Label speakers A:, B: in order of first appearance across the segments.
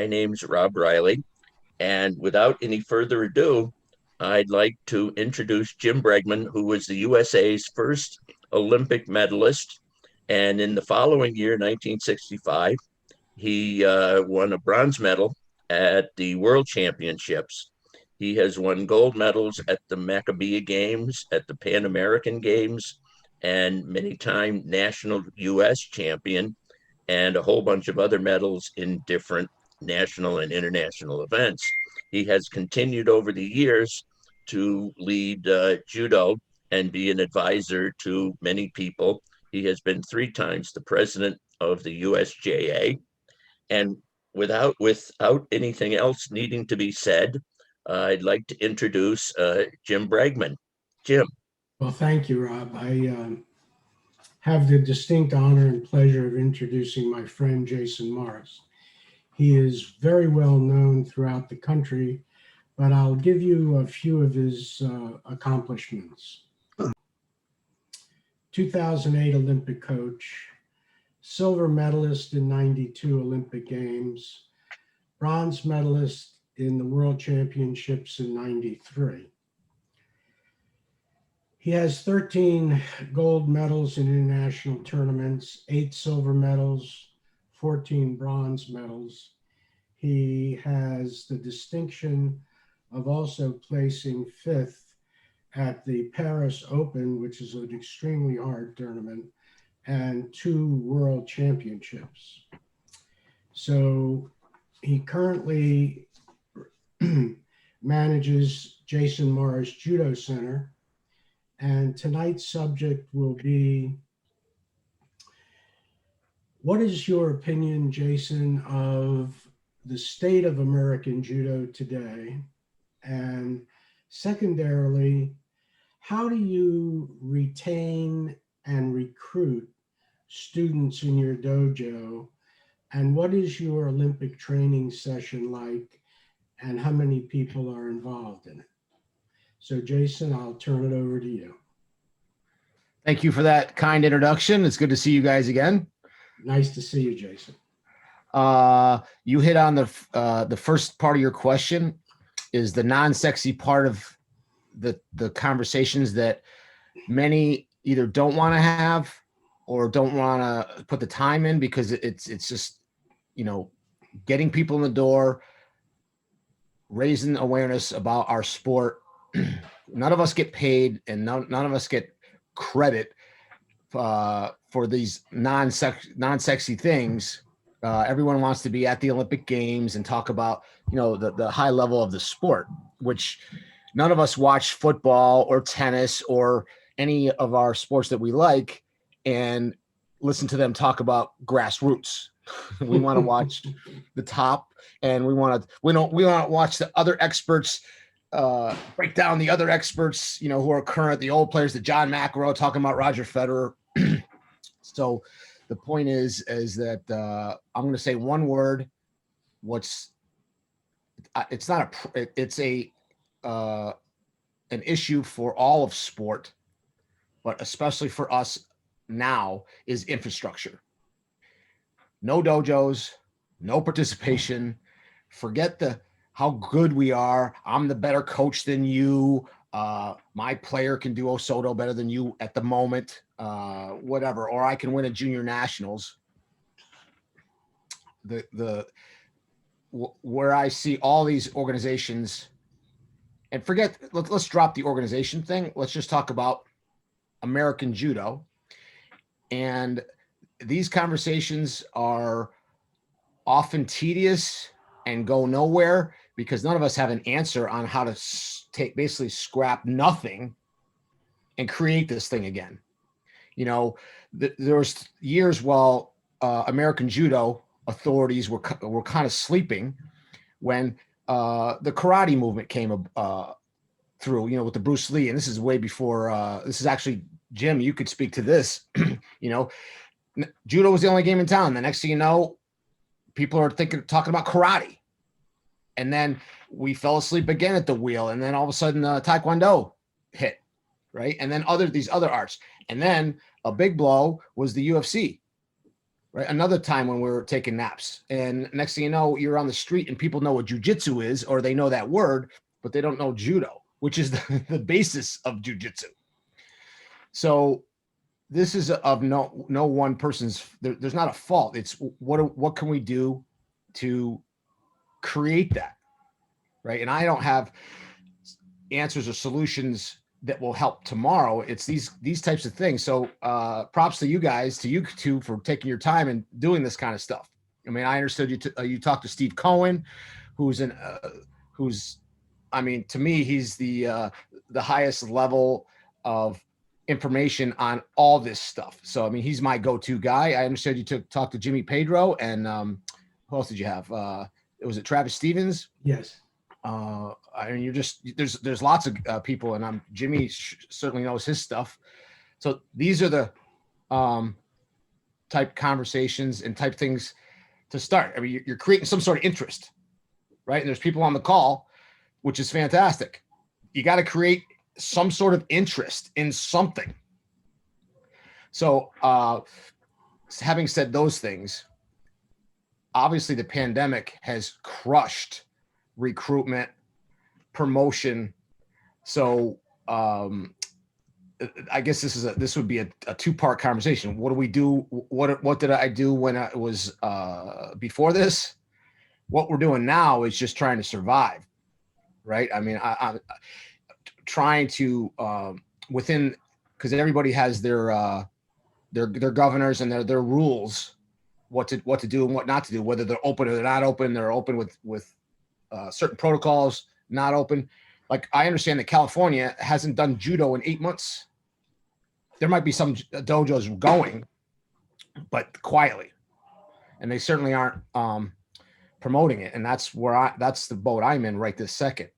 A: My name's Rob Riley. And without any further ado, I'd like to introduce Jim Bregman, who was the USA's first Olympic medalist. And in the following year, 1965, he won a bronze medal at the World Championships. He has won gold medals at the Maccabee Games, at the Pan American Games, and many-time national U.S. champion, and a whole bunch of other medals in different national and international events. He has continued over the years to lead Judo and be an advisor to many people. He has been 3 times the president of the USJA. And without anything else needing to be said, I'd like to introduce Jim Bregman. Jim.
B: Well, thank you, Rob. I have the distinct honor and pleasure of introducing my friend Jason Morris. He is very well known throughout the country, but I'll give you a few of his accomplishments. 2008 Olympic coach, silver medalist in 92 Olympic Games, bronze medalist in the World Championships in 93. He has 13 gold medals in international tournaments, 8 silver medals, 14 bronze medals. He has the distinction of also placing 5th at the Paris Open, which is an extremely hard tournament, and 2 world championships. So he currently manages Jason Morris Judo Center. And tonight's subject will be, what is your opinion, Jason, of the state of American Judo today? And secondarily, how do you retain and recruit students in your dojo? And what is your Olympic training session like? And how many people are involved in it? So Jason, I'll turn it over to you.
C: Thank you for that kind introduction. It's good to see you guys again.
B: Nice to see you, Jason.
C: You hit on the first part of your question, is the non-sexy part of the conversations that many either don't want to have or don't want to put the time in, because it's just, getting people in the door, raising awareness about our sport. None of us get paid, and none of us get credit for these non-sexy things. Everyone wants to be at the Olympic Games and talk about, the high level of the sport, which none of us watch football or tennis or any of our sports that we like and listen to them talk about grassroots. We want to watch the top, and we want to watch the other experts break down the other experts, who are current, the old players, the John McEnroe talking about Roger Federer. So the point is that I'm going to say one word. It's an issue for all of sport, but especially for us now, is infrastructure. No dojos, no participation. Forget how good we are. I'm the better coach than you. My player can do Osoto better than you at the moment, whatever. Or I can win a junior nationals. Where I see all these organizations, and let's drop the organization thing. Let's just talk about American Judo. And these conversations are often tedious and go nowhere, because none of us have an answer on how to basically scrap nothing and create this thing again. There was years while American Judo authorities were kind of sleeping when the karate movement came through, with the Bruce Lee. And this is way before, this is actually, Jim, you could speak to this. Judo was the only game in town. The next thing you know, people are talking about karate. And then we fell asleep again at the wheel. And then all of a sudden, Taekwondo hit, right? And then these other arts. And then a big blow was the UFC, right? Another time when we were taking naps, and next thing you know, you're on the street and people know what jujitsu is, or they know that word, but they don't know judo, which is the basis of jujitsu. So this is of no one person's. There's not a fault. It's what can we do to create that, right? And I don't have answers or solutions that will help tomorrow. It's these types of things. So props to you guys, to you two, for taking your time and doing this kind of stuff. I mean, I understood you talked to Steve Cohen, who's I mean, to me, he's the highest level of information on all this stuff. So I mean, he's my go-to guy. I understood you talked to Jimmy Pedro, and who else did you have? Was it Travis Stevens?
B: Yes.
C: I mean, there's lots of people, and Jimmy certainly knows his stuff. So these are the type conversations and type things to start. I mean, you're creating some sort of interest, right? And there's people on the call, which is fantastic. You got to create some sort of interest in something. So having said those things, obviously the pandemic has crushed recruitment, promotion. So I guess this would be a two-part conversation. What do we do? What did I do when I was before this? What we're doing now is just trying to survive, right? I mean, I'm trying to within, because everybody has their governors and their rules, what to do and what not to do, whether they're open or they're not open. They're open with certain protocols, not open. Like, I understand that California hasn't done judo in 8 months. There might be some dojos going, but quietly, and they certainly aren't promoting it. And that's that's the boat I'm in right this second.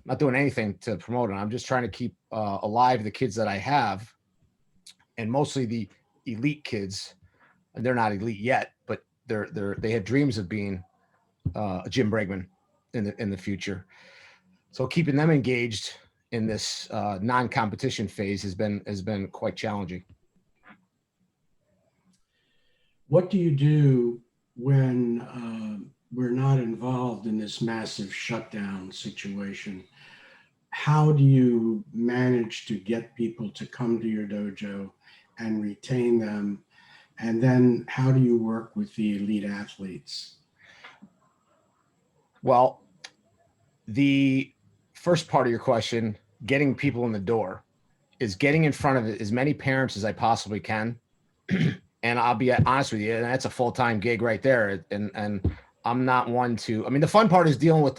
C: Not doing anything to promote it. I'm just trying to keep alive the kids that I have, and mostly the elite kids. And they're not elite yet, but they have dreams of being a Jim Bregman in the future. So keeping them engaged in this non-competition phase has been quite challenging.
B: What do you do when we're not involved in this massive shutdown situation? How do you manage to get people to come to your dojo and retain them? And then how do you work with the elite athletes?
C: Well, the first part of your question, getting people in the door, is getting in front of as many parents as I possibly can. And I'll be honest with you, and that's a full-time gig right there. And I'm not one to, I mean, the fun part is dealing with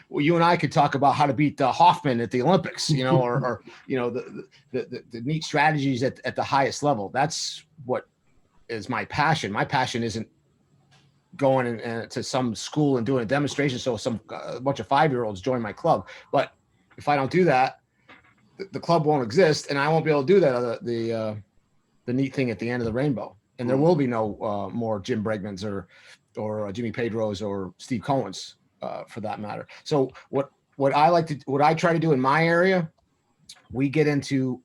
C: well, you and I could talk about how to beat Hoffman at the Olympics, or the neat strategies at the highest level. That's what is my passion. My passion isn't going to some school and doing a demonstration so a bunch of 5-year-olds join my club. But if I don't do that, the club won't exist, and I won't be able to do that. The neat thing at the end of the rainbow, and there will be no more Jim Bregmans or Jimmy Pedros or Steve Cohens, for that matter. So what I try to do in my area, we get into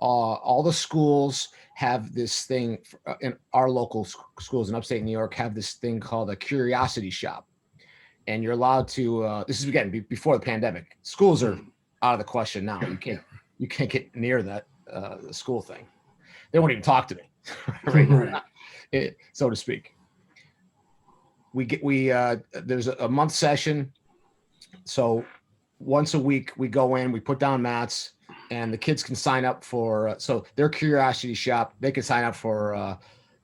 C: all the schools have this thing in our local schools in upstate New York have this thing called a curiosity shop. And you're allowed to, this is again, before the pandemic. Schools are out of the question now. You can't get near that the school thing. They won't even talk to me, right? So to speak. There's a month session. So once a week we go in, we put down mats, and the kids can sign up for, so their curiosity shop, they can sign up for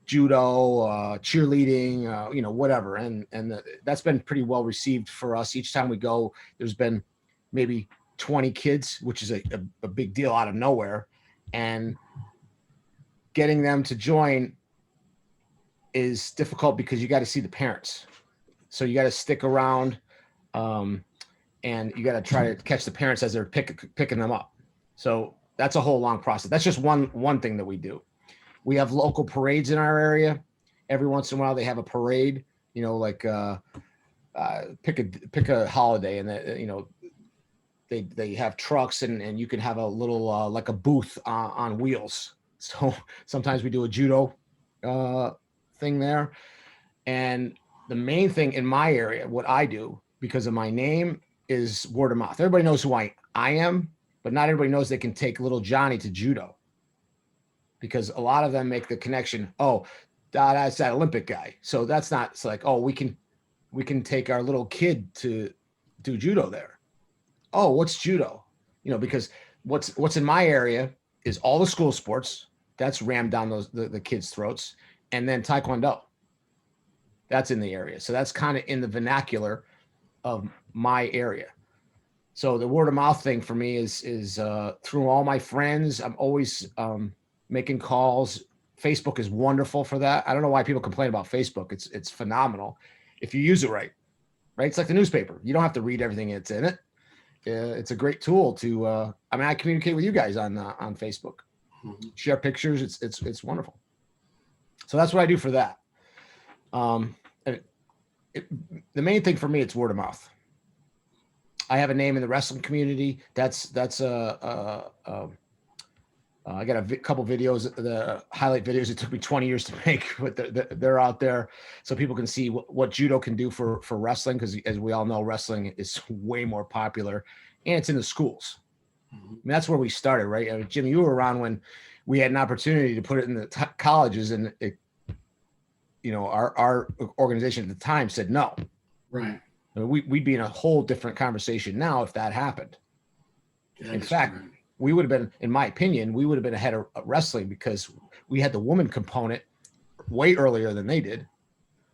C: judo, cheerleading, whatever. And that's been pretty well received for us. Each time we go, there's been maybe 20 kids, which is a big deal out of nowhere. And getting them to join is difficult because you got to see the parents. So you got to stick around, and you got to try to catch the parents as they're picking them up. So that's a whole long process. That's just one thing that we do. We have local parades in our area. Every once in a while they have a parade, like pick a holiday, and they have trucks, and you can have a little like a booth on wheels. So sometimes we do a judo thing there. And the main thing in my area, what I do because of my name, is word of mouth. Everybody knows who I am, but not everybody knows they can take little Johnny to judo, because a lot of them make the connection. Oh, that's that Olympic guy. So that's not, it's like, oh, we can take our little kid to do judo there. Oh, what's judo? Because what's in my area is all the school sports. That's rammed down the kids' throats. And then Taekwondo. That's in the area. So that's kind of in the vernacular of my area. So the word of mouth thing for me is through all my friends. I'm always making calls. Facebook is wonderful for that. I don't know why people complain about Facebook. It's phenomenal if you use it right. It's like the newspaper. You don't have to read everything that's in it. It's a great tool to. I communicate with you guys on Facebook. Mm-hmm. Share pictures. It's wonderful. So that's what I do for that. The main thing for me, it's word of mouth. I have a name in the wrestling community. I got a couple videos, the highlight videos. It took me 20 years to make, but they're out there so people can see what judo can do for wrestling. Because as we all know, wrestling is way more popular, and it's in the schools. Mm-hmm. I mean, that's where we started, right? I mean, Jim, you were around when we had an opportunity to put it in the colleges, and our organization at the time said no.
B: Right.
C: I mean, we'd be in a whole different conversation now if that happened. In fact, right. We would have been, in my opinion, we would have been ahead of wrestling, because we had the woman component way earlier than they did.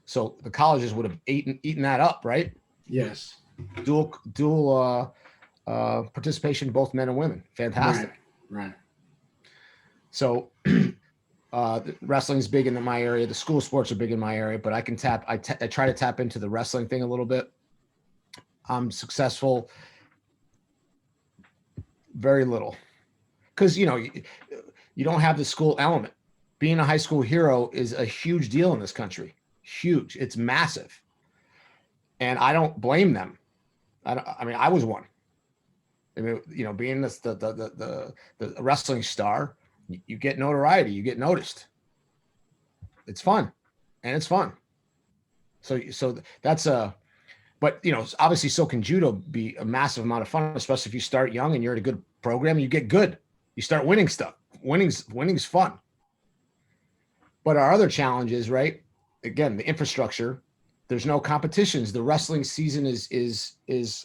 C: So the colleges would have eaten that up, right?
B: Yes.
C: Dual participation, both men and women. Fantastic.
B: Right.
C: So wrestling's big in my area. The school sports are big in my area, but I can I try to tap into the wrestling thing a little bit. I'm successful very little, because you don't have the school element. Being a high school hero is a huge deal in this country. Huge. It's massive, and I don't blame them. I was one. I mean, being the wrestling star, you get notoriety, you get noticed. It's fun, and it's fun. So that's but obviously, so can judo be a massive amount of fun, especially if you start young and you're in a good program. You get good, you start winning stuff. Winning's fun. But our other challenge is, right, again, the infrastructure. There's no competitions. The wrestling season is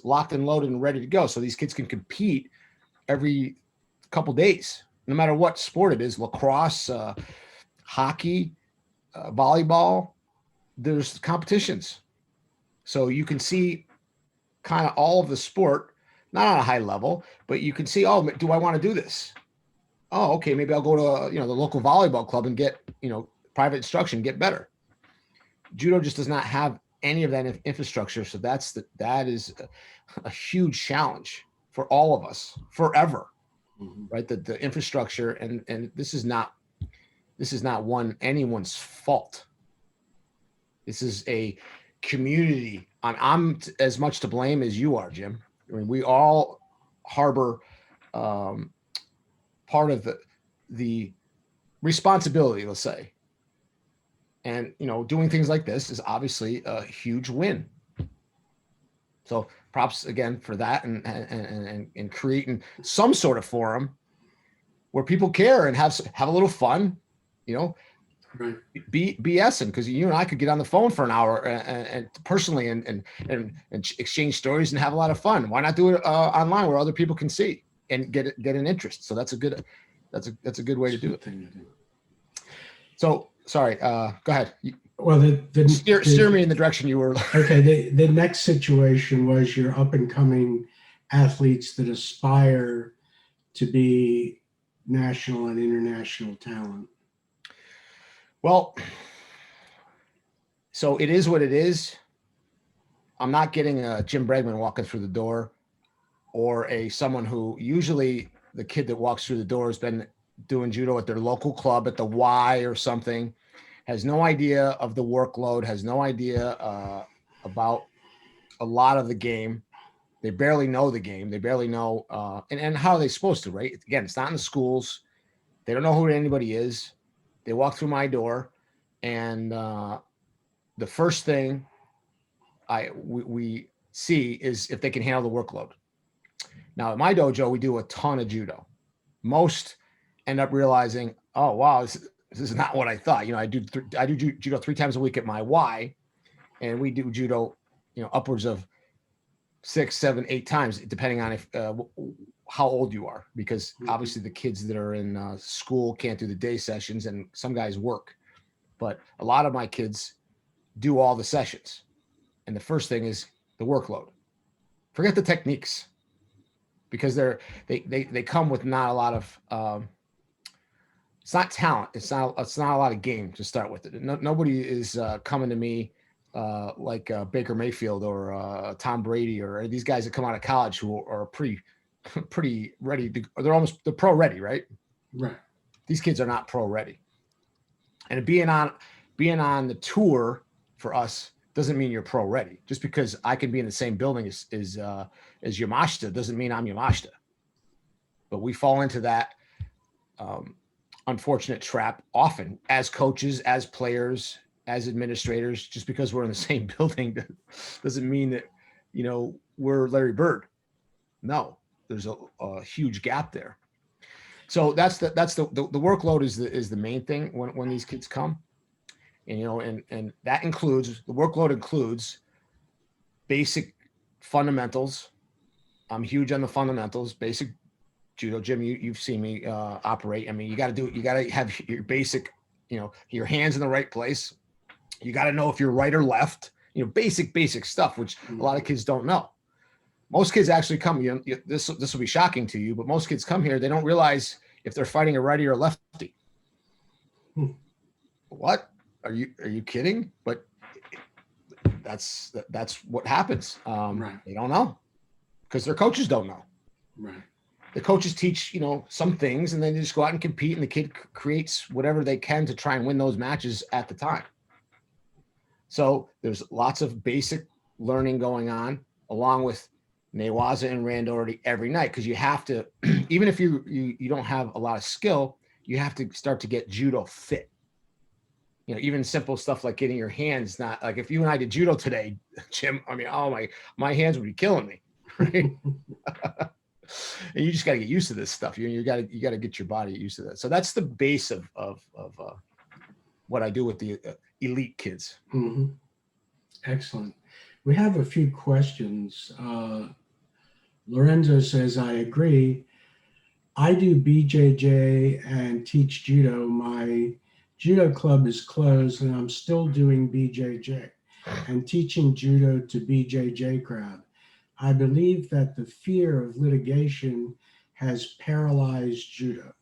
C: locked and loaded and ready to go. So these kids can compete every couple days, no matter what sport it is. Lacrosse, hockey, volleyball. There's competitions. So you can see kind of all of the sport, not on a high level, but you can see, oh, do I want to do this? Oh, okay, maybe I'll go to the local volleyball club and get private instruction, get better. Judo just does not have any of that infrastructure, so that is a huge challenge for all of us forever, mm-hmm. Right? The infrastructure, and this is not anyone's fault. This is a community. I'm as much to blame as you are, Jim. I mean, we all harbor part of the responsibility, let's say. And doing things like this is obviously a huge win. So props again for that, and creating some sort of forum where people care and have a little fun, right. BSing, because you and I could get on the phone for an hour and personally and exchange stories and have a lot of fun. Why not do it online where other people can see and get an interest? So that's a good way to do it. So sorry, go ahead.
B: Well,
C: steer me in the direction you were.
B: Okay, the next situation was your up and coming athletes that aspire to be national and international talent.
C: Well, so it is what it is. I'm not getting a Jim Bregman walking through the door, or someone who usually the kid that walks through the door has been doing judo at their local club at the Y or something, has no idea of the workload, has no idea about a lot of the game. They barely know the game. They barely know, and how are they supposed to, right? Again, it's not in the schools. They don't know who anybody is. They walk through my door. And the first thing we see is if they can handle the workload. Now at my dojo, we do a ton of judo. Most end up realizing, oh wow, this is not what I thought. I do judo 3 times a week at my Y, and we do judo, upwards of 6, 7, 8 times, depending on if how old you are, because obviously the kids that are in school can't do the day sessions, and some guys work. But a lot of my kids do all the sessions, and the first thing is the workload. Forget the techniques, because they come with not a lot of it's not talent. It's not a lot of game to start with. Nobody is coming to me like Baker Mayfield or Tom Brady or these guys that come out of college who are pretty ready to. They're pro ready, right?
B: Right.
C: These kids are not pro ready, and being on the tour for us doesn't mean you're pro ready. Just because I can be in the same building as Yamashita doesn't mean I'm Yamashita. But we fall into that unfortunate trap often as coaches, as players, as administrators. Just because we're in the same building doesn't mean that we're Larry Bird. No, there's a huge gap there. So that's the workload is the main thing when these kids come. And that includes, the workload includes basic fundamentals. I'm huge on the fundamentals, basic judo. Jim, you've seen me operate. I mean, you got to have your basic, your hands in the right place. You got to know if you're right or left, basic stuff, which a lot of kids don't know. Most kids actually come, this will be shocking to you, but most kids come here, they don't realize if they're fighting a righty or a lefty. What? Are you kidding? But that's what happens.
B: Right.
C: They don't know because their coaches don't know.
B: Right.
C: The coaches teach, some things, and then they just go out and compete, and the kid creates whatever they can to try and win those matches at the time. So there's lots of basic learning going on, along with Newaza and Randority every night, because you have to, even if you don't have a lot of skill, you have to start to get judo fit. Even simple stuff like getting your hands, not like if you and I did judo today, Jim, I mean, oh my hands would be killing me. Right? And you just got to get used to this stuff. You got to get your body used to that. So that's the base of what I do with the elite kids.
B: Mm-hmm. Excellent. We have a few questions. Lorenzo says, I agree. I do BJJ and teach judo. My judo club is closed and I'm still doing BJJ and teaching judo to BJJ crowd. I believe that the fear of litigation has paralyzed judo.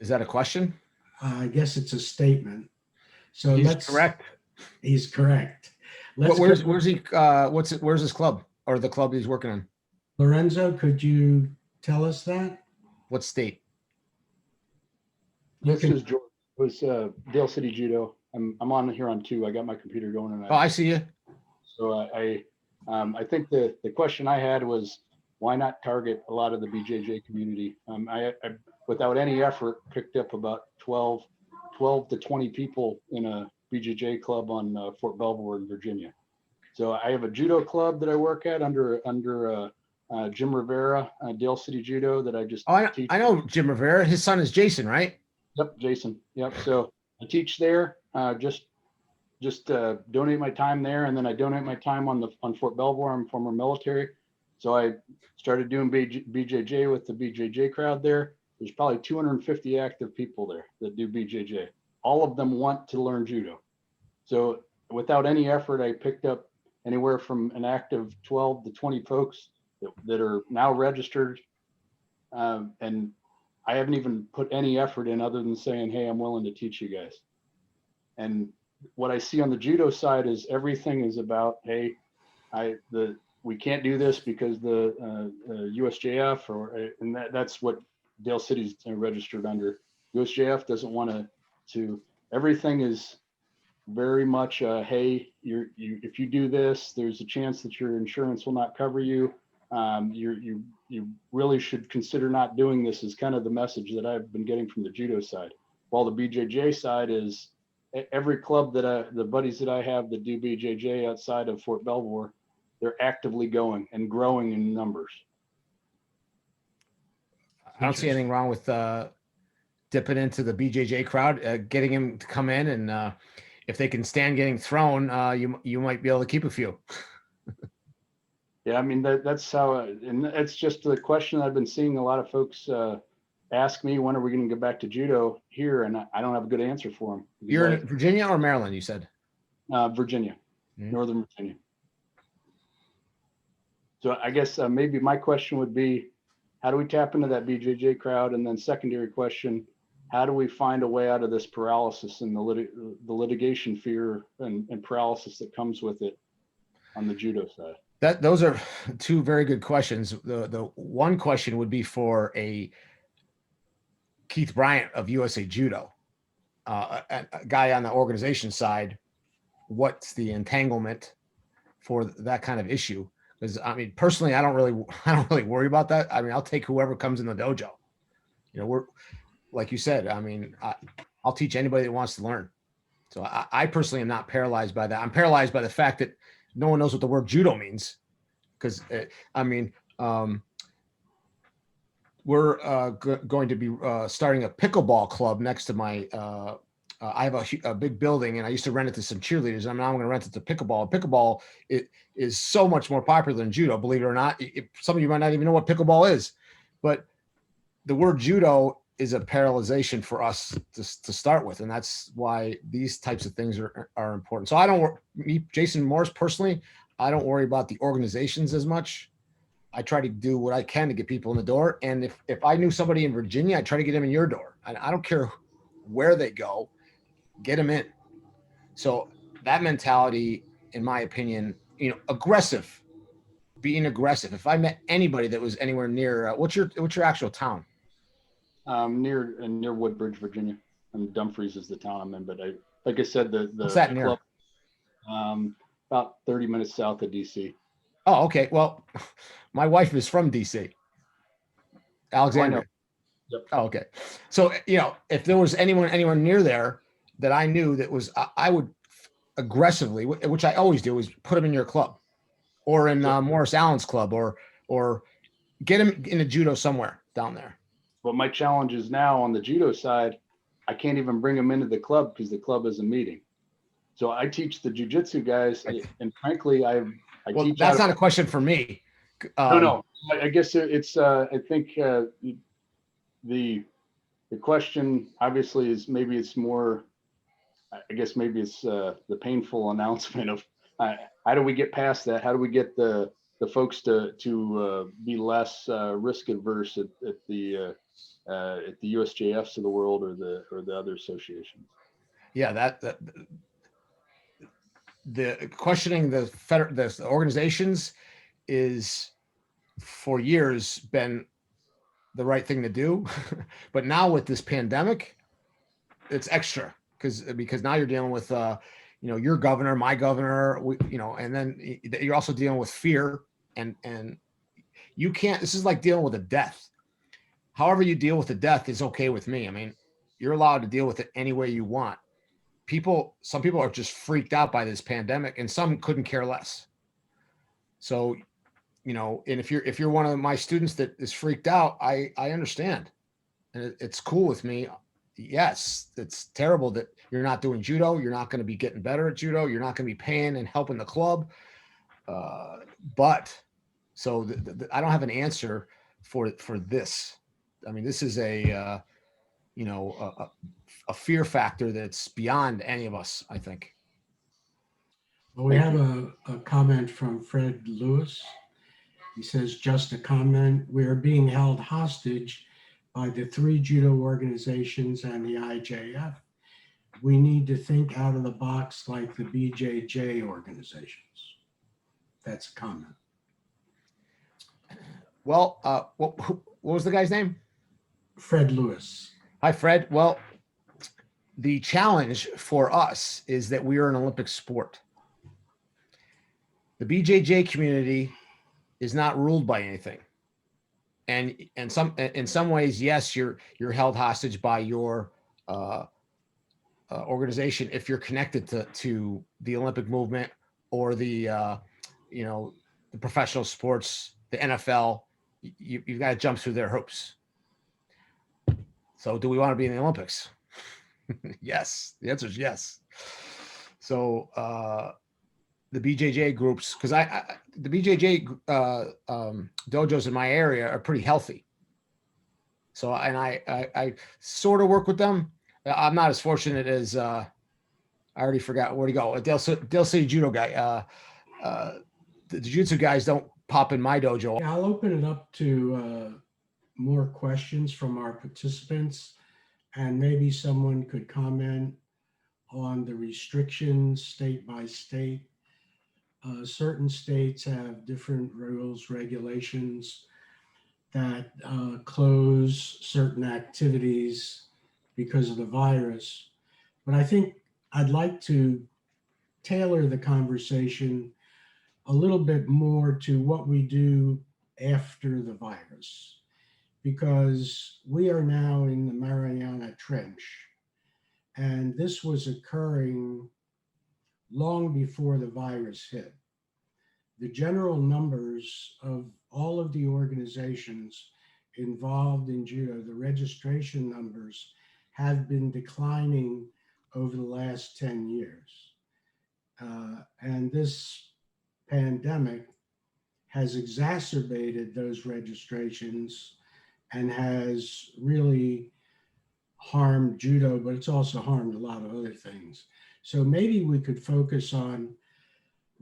C: Is that a question?
B: I guess it's a statement. So
C: He's correct.
B: He's correct.
C: Where's he? Where's his club or the club he's working on?
B: Lorenzo, could you tell us that?
C: What state?
D: This is George. It was Dale City Judo. I'm on here on 2. I got my computer going, and
C: I see you.
D: So I think the question I had was, why not target a lot of the BJJ community? I without any effort picked up about 12 to 20 people in a BJJ club on Fort Belvoir in Virginia. So I have a judo club that I work at under Jim Rivera, Dale City Judo, that I just teach.
C: I know Jim Rivera. His son is Jason, right?
D: Yep, Jason. Yep. So I teach there. Just donate my time there, and then I donate my time on Fort Belvoir. I'm former military, so I started doing BJJ with the BJJ crowd there. There's probably 250 active people there that do BJJ. All of them want to learn judo. So without any effort, I picked up anywhere from an active 12 to 20 folks that are now registered, and I haven't even put any effort in other than saying, hey, I'm willing to teach you guys. And what I see on the judo side is everything is about, hey, we can't do this because the USJF and that's what Dale City's registered under. USJF doesn't want to. Everything is very much, hey, if you do this, there's a chance that your insurance will not cover you. You really should consider not doing this. Is kind of the message that I've been getting from the judo side. while the BJJ side is every club that the buddies that I have that do BJJ outside of Fort Belvoir, they're actively going and growing in numbers.
C: I don't see anything wrong with dipping into the BJJ crowd, getting him to come in, and if they can stand getting thrown, you might be able to keep a few.
D: Yeah, I mean that's how, and it's just the question I've been seeing a lot of folks ask me, when are we going to get back to judo here, and I don't have a good answer for them.
C: You're in Virginia or Maryland, you said?
D: Virginia, Northern Virginia. So I guess maybe my question would be, how do we tap into that BJJ crowd? And then secondary question, how do we find a way out of this paralysis and the litigation fear and paralysis that comes with it on the judo side?
C: Those are two very good questions. The one question would be for a Keith Bryant of USA Judo, a guy on the organization side. What's the entanglement for that kind of issue? Because I mean, personally, I don't really worry about that. I mean, I'll take whoever comes in the dojo. You know, we're like you said. I mean, I'll teach anybody that wants to learn. So I personally am not paralyzed by that. I'm paralyzed by the fact that no one knows what the word judo means. Because I mean, we're going to be starting a pickleball club next to my. I have a big building, and I used to rent it to some cheerleaders. And now I'm going to rent it to pickleball. Pickleball is so much more popular than judo, believe it or not. Some of you might not even know what pickleball is, but the word judo is a paralyzation for us to start with, and that's why these types of things are important. So I don't, me, Jason Morris personally, I don't worry about the organizations as much. I try to do what I can to get people in the door, and if I knew somebody in Virginia, I try to get them in your door. I don't care where they go. Get them in. So that mentality, in my opinion, you know, being aggressive. If I met anybody that was anywhere near, what's your actual town?
D: Near Woodbridge, Virginia, and Dumfries is the town I'm in. But like I said,
C: What's that near?
D: Club, about 30 minutes south of DC.
C: Oh, okay. Well, my wife is from DC, Alexandria.
D: Yep.
C: Oh, okay. So, you know, if there was anyone anywhere near there that I knew that was, I would aggressively, which I always do, is put them in your club or in Morris Allen's club or get them in a judo somewhere down there.
D: But my challenge is now on the judo side, I can't even bring them into the club because the club is a meeting. So I teach the jiu-jitsu guys, and frankly, I teach.
C: That's not a question for me.
D: No. I guess it's. I think the question obviously is maybe it's more. I guess maybe it's the painful announcement of how do we get past that? How do we get the folks to be less risk adverse at the USJFs of the world or the other associations?
C: Yeah, that the questioning the organizations is for years been the right thing to do, but now with this pandemic, it's extra because now you're dealing with you know, your governor, my governor, you know, and then you're also dealing with fear and you can't. This is like dealing with a death. However you deal with the death is okay with me. I mean, you're allowed to deal with it any way you want. Some people are just freaked out by this pandemic, and some couldn't care less. So, you know, and if you're one of my students that is freaked out, I understand, and it's cool with me. Yes, it's terrible that you're not doing judo. You're not going to be getting better at judo. You're not going to be paying and helping the club. But so I don't have an answer for this. I mean, this is a you know, a fear factor that's beyond any of us, I think.
B: Well, we have a comment from Fred Lewis. He says, just a comment, we are being held hostage by the 3 judo organizations and the IJF. We need to think out of the box like the BJJ organizations. That's a comment.
C: Well, what was the guy's name?
B: Fred Lewis.
C: Hi, Fred. Well, the challenge for us is that we are an Olympic sport. The BJJ community is not ruled by anything. And in some ways, yes, you're held hostage by your uh, organization if you're connected to the Olympic movement or the the professional sports, the NFL. You've got to jump through their hoops. So, do we want to be in the Olympics? Yes, the answer is yes. So, the BJJ groups, because the BJJ dojos in my area are pretty healthy. So, and I sort of work with them. I'm not as fortunate as I already forgot where to go. Dale City Judo guy. The jiu-jitsu guys don't pop in my dojo.
B: Yeah, I'll open it up to more questions from our participants, and maybe someone could comment on the restrictions state by state. Certain states have different rules, regulations that close certain activities because of the virus. But I think I'd like to tailor the conversation a little bit more to what we do after the virus, because we are now in the Mariana Trench, and this was occurring long before the virus hit. The general numbers of all of the organizations involved in judo, the registration numbers have been declining over the last 10 years. And this pandemic has exacerbated those registrations and has really harmed judo, but it's also harmed a lot of other things. So maybe we could focus on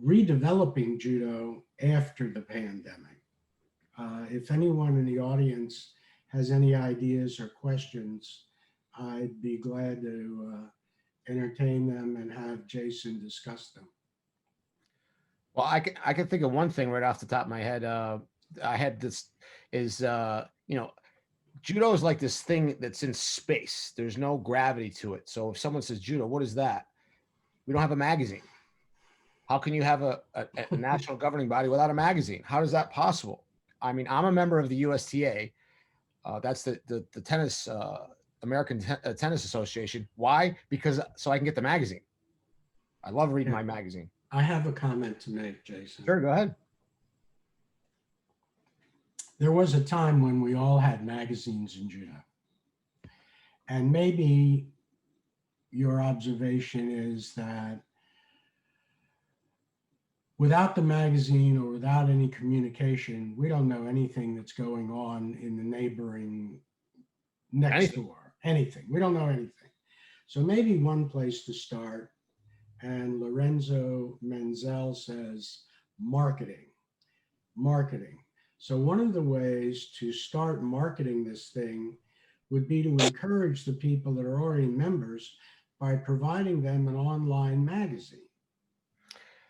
B: redeveloping judo after the pandemic. If anyone in the audience has any ideas or questions, I'd be glad to entertain them and have Jason discuss them.
C: Well, I can think of one thing right off the top of my head. I had this is judo is like this thing that's in space. There's no gravity to it. So if someone says judo, what is that? We don't have a magazine. How can you have a national governing body without a magazine? How is that possible? I mean, I'm a member of the USTA. That's the tennis American Tennis Association. Why? Because so I can get the magazine. I love reading my magazine.
B: I have a comment to make, Jason.
C: Sure, go ahead.
B: There was a time when we all had magazines in judo. And maybe your observation is that without the magazine or without any communication, we don't know anything that's going on in the neighboring next door. Anything. We don't know anything. So maybe one place to start, and Lorenzo Menzel says marketing. So one of the ways to start marketing this thing would be to encourage the people that are already members by providing them an online magazine.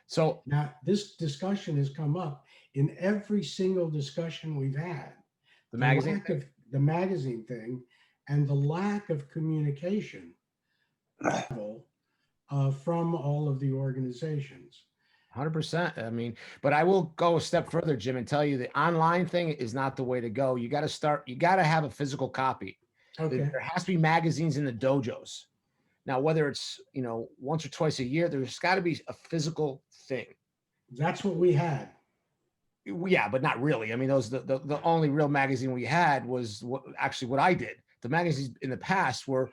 C: So
B: now this discussion has come up in every single discussion we've had.
C: The magazine
B: thing and the lack of communication from all of the organizations.
C: 100%. I mean, but I will go a step further, Jim, and tell you the online thing is not the way to go. You got to have a physical copy.
B: Okay.
C: There has to be magazines in the dojos. Now, whether it's, once or twice a year, there's got to be a physical thing.
B: That's what we had.
C: Yeah, but not really. I mean, the only real magazine we had was what I did. The magazines in the past were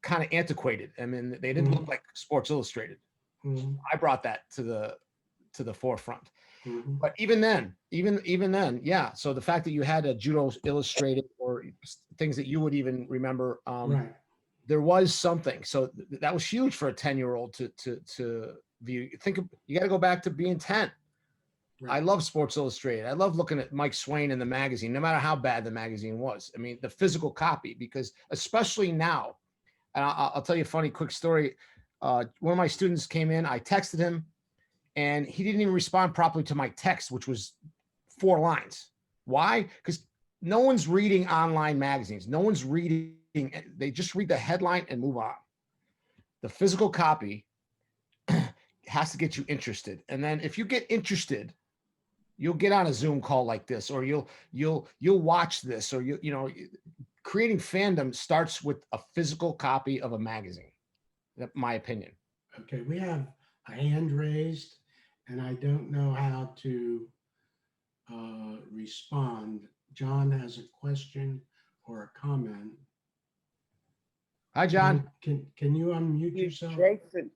C: kind of antiquated. I mean, they didn't look like Sports Illustrated. I brought that to the forefront. But even then, yeah. So the fact that you had a Judo Illustrated or things that you would even remember,
B: right.
C: There was something. So that was huge for a 10-year-old to view. You got to go back to being 10. Right. I love Sports Illustrated. I love looking at Mike Swain in the magazine, no matter how bad the magazine was. I mean, the physical copy, because especially now, and I'll tell you a funny quick story. One of my students came in, I texted him, and he didn't even respond properly to my text, which was 4 lines. Why? Because no one's reading online magazines. No one's reading. They just read the headline and move on. The physical copy has to get you interested. And then if you get interested, you'll get on a Zoom call like this, or you'll watch this, or creating fandom starts with a physical copy of a magazine. That's my opinion.
B: Okay, we have a hand raised, and I don't know how to respond. John has a question or a comment.
C: Hi, John.
B: Can you unmute yourself?
E: Jason,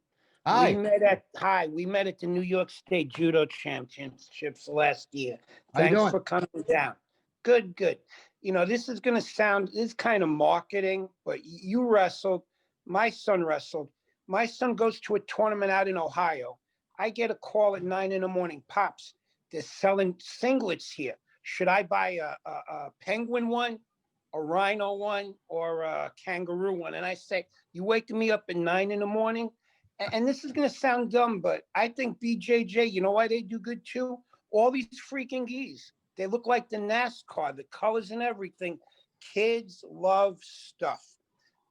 C: Hi.
E: we met at the New York State Judo Championships last year.
C: How you
E: Thanks
C: doing?
E: for coming down. Good. You know, this is going to sound, this kind of marketing, but you wrestled. My son wrestled. My son goes to a tournament out in Ohio. I get a call at 9 a.m. Pops, they're selling singlets here. Should I buy a penguin one, a rhino one, or a kangaroo one? And I say, you waking me up at 9 a.m? And this is going to sound dumb, but I think BJJ, you know why they do good too? All these freaking geese. They look like the NASCAR, the colors and everything. Kids love stuff.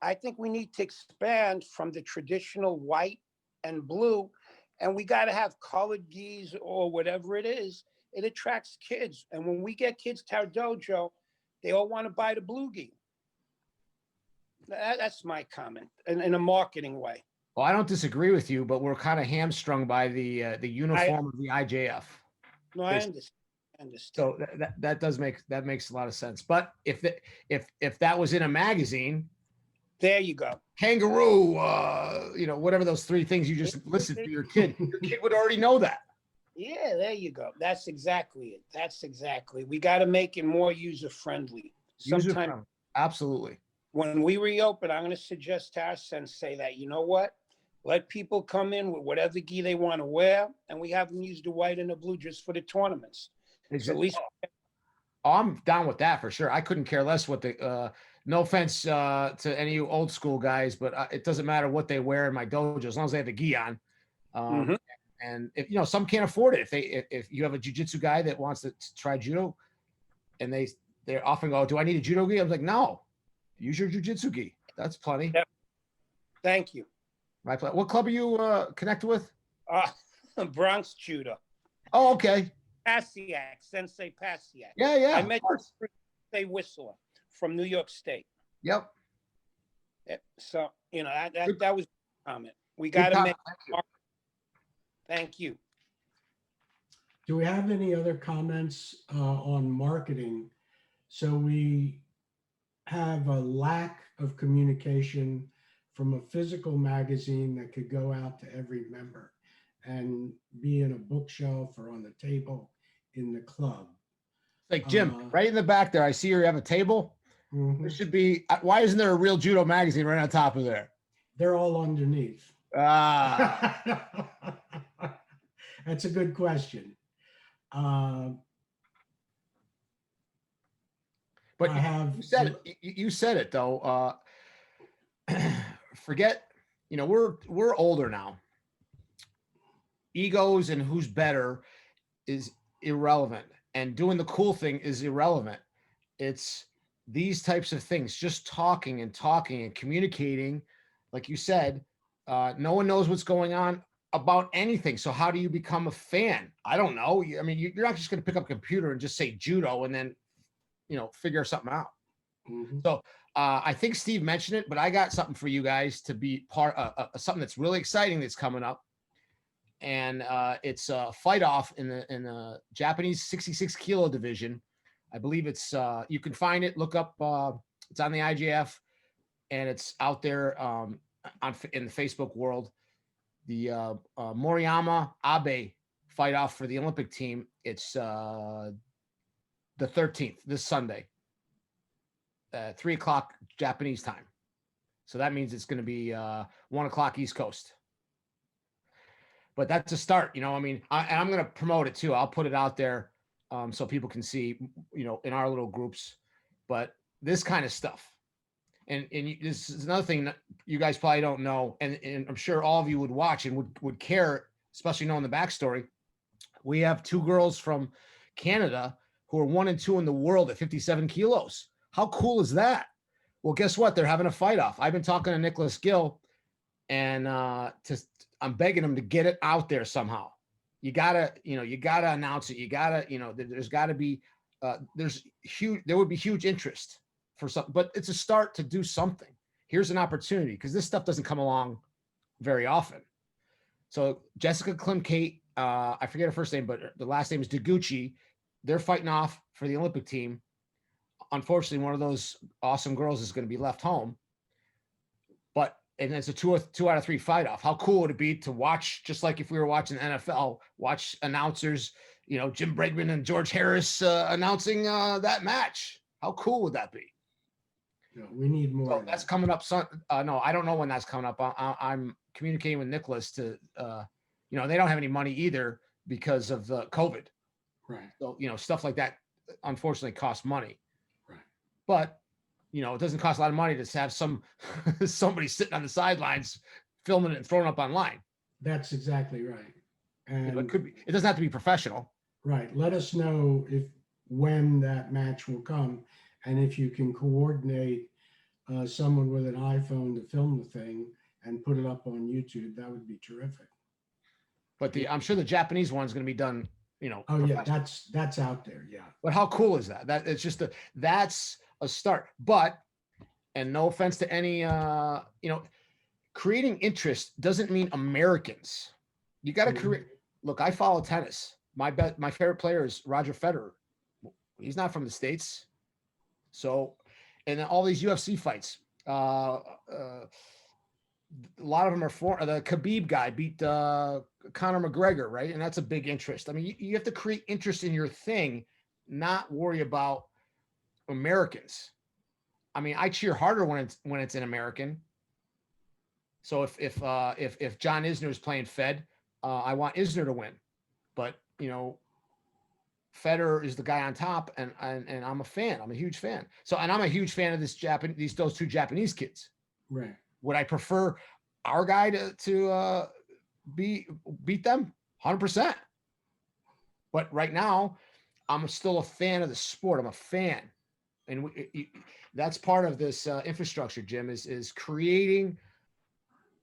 E: I think we need to expand from the traditional white and blue, and we got to have colored geese or whatever it is. It attracts kids. And when we get kids to our dojo, they all want to buy the blue gi. That's my comment in a marketing way.
C: Well, I don't disagree with you, but we're kind of hamstrung by the uniform of the IJF.
E: No, I understand.
C: So that makes a lot of sense. But if that was in a magazine,
E: there you go.
C: Kangaroo, whatever those three things you just listed for your kid would already know that.
E: Yeah, there you go. That's exactly it. We got to make it more user friendly. Sometimes,
C: absolutely.
E: When we reopen, I'm going to suggest to our sensei that, you know what? Let people come in with whatever gi they want to wear, and we have them use the white and the blue just for the tournaments.
C: Exactly.
E: So at least
C: I'm down with that for sure. I couldn't care less what the no offense to any old school guys, but it doesn't matter what they wear in my dojo as long as they have the gi on. And if some can't afford it, if you have a jiu-jitsu guy that wants to try judo, and they often go, "Do I need a judo gi?" I'm like, "No, use your jiu-jitsu gi. That's plenty."
E: Yep. Thank you.
C: My pleasure. What club are you connected with?
E: Bronx Judo.
C: Oh, okay.
E: Pasiak, Sensei Pasiak.
C: Yeah.
E: I met Sensei Whistler from New York State.
C: Yep.
E: So that was a comment. We got to make. Thank you.
B: Do we have any other comments on marketing? So we have a lack of communication from a physical magazine that could go out to every member and be in a bookshelf or on the table in the club.
C: Like Jim, right in the back there, I see you have a table.
B: Mm-hmm.
C: There should be. Why isn't there a real judo magazine right on top of there?
B: They're all underneath. That's a good question. But
C: you said it though. Forget, we're older now. Egos and who's better is irrelevant, and doing the cool thing is irrelevant. It's these types of things, just talking and communicating. Like you said, no one knows what's going on about anything. So how do you become a fan? I don't know. I mean, you're not just going to pick up a computer and just say judo and then, figure something out. Mm-hmm. So I think Steve mentioned it, but I got something for you guys to be part of, something that's really exciting that's coming up. And it's a fight off in the Japanese 66 kilo division. I believe it's, you can find it, look up, it's on the IJF, and it's out there in the Facebook world. The Moriyama Abe fight off for the Olympic team. It's the 13th, this Sunday, 3:00 Japanese time. So that means it's going to be 1:00 East Coast. But that's a start, and I'm going to promote it too. I'll put it out there so people can see, in our little groups. But this kind of stuff. And this is another thing that you guys probably don't know, and I'm sure all of you would watch and would care, especially knowing the backstory. We have two girls from Canada who are 1 and 2 in the world at 57 kilos. How cool is that? Well, guess what? They're having a fight off. I've been talking to Nicholas Gill, and I'm begging him to get it out there somehow. You gotta announce it. You gotta, there's gotta be, there would be huge interest. for something, but it's a start to do something. Here's an opportunity, because this stuff doesn't come along very often. So Jessica Klimkate, I forget her first name, but the last name is Deguchi. They're fighting off for the Olympic team. Unfortunately, one of those awesome girls is going to be left home. And it's a two out of three fight off. How cool would it be to watch, just like if we were watching the NFL, watch announcers, Jim Bregman and George Harris announcing that match? How cool would that be?
B: No, we need more.
C: So that's coming up. No, I don't know when that's coming up. I'm communicating with Nicholas to, they don't have any money either because of the COVID.
B: Right.
C: So, stuff like that, unfortunately, costs money.
B: Right.
C: But, it doesn't cost a lot of money to have somebody sitting on the sidelines filming it and throwing it up online.
B: That's exactly right. And
C: it doesn't have to be professional.
B: Right. Let us know when that match will come, and if you can coordinate someone with an iPhone to film the thing and put it up on YouTube, that would be terrific.
C: But I'm sure the Japanese one's going to be done.
B: Oh yeah, that's out there. Yeah.
C: But how cool is that? That it's just that's a start. But, and no offense to any, creating interest doesn't mean Americans. You got to create. Look, I follow tennis. My favorite player is Roger Federer. He's not from the States. So, and all these UFC fights, a lot of them are the Khabib guy beat Conor McGregor, right? And that's a big interest. I mean, you have to create interest in your thing, not worry about Americans. I mean, I cheer harder when it's an American. So if John Isner is playing Fed, I want Isner to win. But Federer is the guy on top, and I'm a fan. I'm a huge fan. So, and I'm a huge fan of those two Japanese kids.
B: Right.
C: Would I prefer our guy to beat them? 100%. But right now, I'm still a fan of the sport. I'm a fan. And that's part of this infrastructure, Jim, is creating,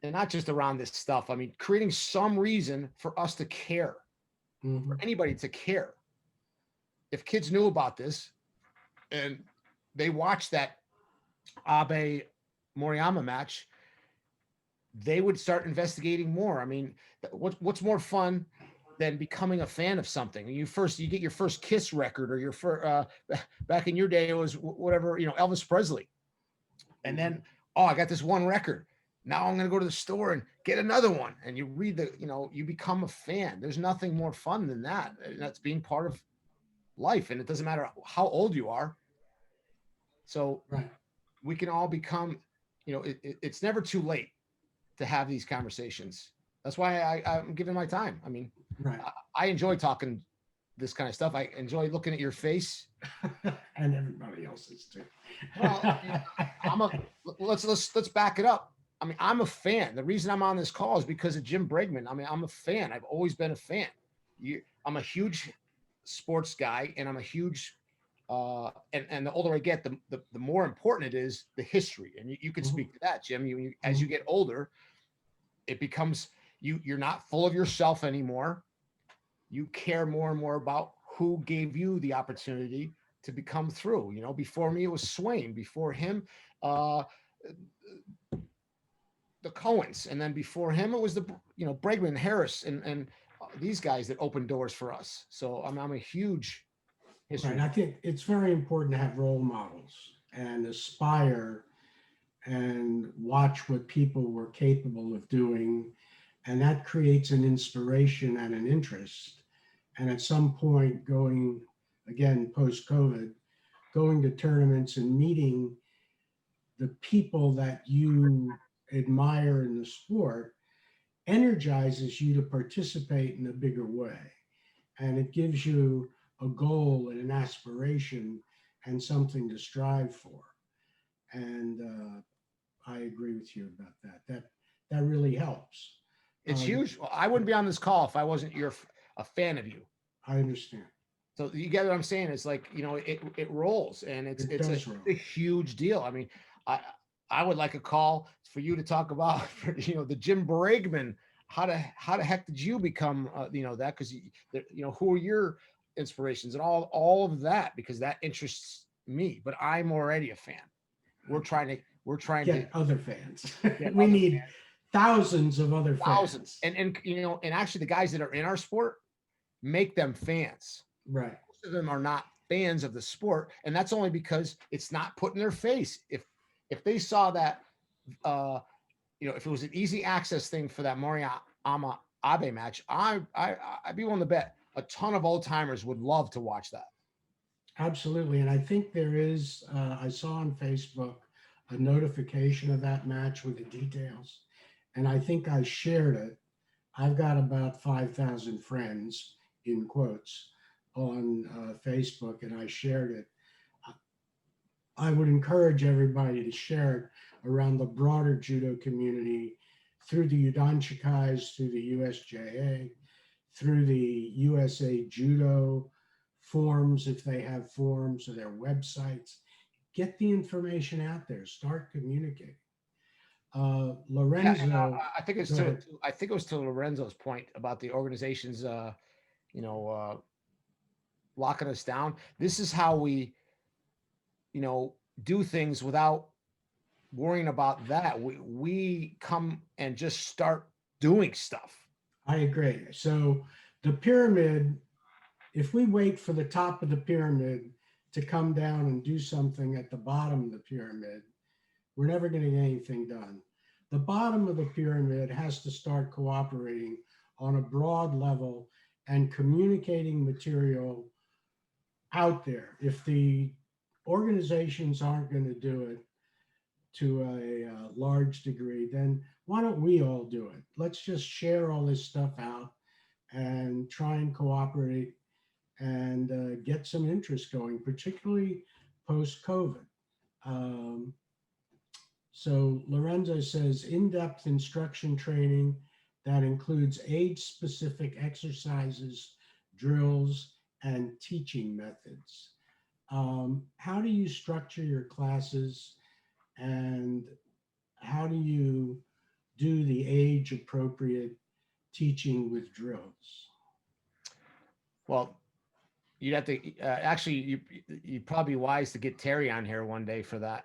C: and not just around this stuff. I mean, creating some reason for us to care, for anybody to care. If kids knew about this and they watched that Abe Moriyama match, they would start investigating more. I mean, what's more fun than becoming a fan of something? You get your first Kiss record, or your first, back in your day, it was whatever, Elvis Presley. And then, I got this one record. Now I'm going to go to the store and get another one. And you read you become a fan. There's nothing more fun than that. And that's being part of life. And it doesn't matter how old you are. So we can all become, it's never too late to have these conversations. That's why I'm giving my time. I mean, I enjoy talking this kind of stuff. I enjoy looking at your face,
B: and everybody else's too.
C: Well, let's back it up. I mean, I'm a fan. The reason I'm on this call is because of Jim Bregman. I mean, I'm a fan. I've always been a fan. I'm a huge sports guy, and I'm a huge and the older I get, the more important it is, the history. And you can speak to that, Jim. As you get older, it becomes you're not full of yourself anymore. You care more and more about who gave you the opportunity to become through. Before me, it was Swain. Before him, the Cohens. And then before him, it was Bregman, Harris, and these guys that opened doors for us. So I'm a huge history.
B: Right. I think it's very important to have role models and aspire and watch what people were capable of doing. And that creates an inspiration and an interest. And at some point, going, again, post-COVID, going to tournaments and meeting the people that you admire in the sport energizes you to participate in a bigger way. And it gives you a goal and an aspiration and something to strive for. And I agree with you about that. That really helps.
C: It's huge. Well, I wouldn't be on this call if I wasn't a fan of you.
B: I understand.
C: So you get what I'm saying? It's like, it rolls, and it's a huge deal. I mean, I would like a call for you to talk about, the Jim Bregman. How the heck did you become, that? Because, who are your inspirations and all of that? Because that interests me, but I'm already a fan. We're trying
B: Get
C: to
B: other fans.
C: get
B: We
C: other
B: need
C: fans,
B: thousands of other
C: thousands,
B: fans.
C: and and actually the guys that are in our sport make them fans.
B: Right.
C: Most of them are not fans of the sport, and that's only because it's not put in their face. If they saw that, if it was an easy access thing for that Moriyama Abe match, I'd be willing to bet a ton of old timers would love to watch that.
B: Absolutely. And I think there is, I saw on Facebook a notification of that match with the details. And I think I shared it. I've got about 5,000 friends, in quotes, on Facebook, and I shared it. I would encourage everybody to share it around the broader judo community through the Udanshikai, through the USJA, through the USA Judo forums, if they have forums, or their websites. Get the information out there. Start communicating. Lorenzo,
C: Yeah, I think
B: go ahead.
C: I think it was to Lorenzo's point about the organizations, locking us down. This is how we, do things without worrying about that. We come and just start doing stuff.
B: I agree. So the pyramid, if we wait for the top of the pyramid to come down and do something at the bottom of the pyramid, we're never going to get anything done. The bottom of the pyramid has to start cooperating on a broad level and communicating material out there. If the organizations aren't going to do it to a large degree, then why don't we all do it? Let's just share all this stuff out and try and cooperate and get some interest going, particularly post-COVID. So Lorenzo says in-depth instruction training that includes age-specific exercises, drills, and teaching methods. How do you structure your classes, and how do you do the age-appropriate teaching with drills?
C: Well, you'd have to actually you'd probably be wise to get Terry on here one day for that.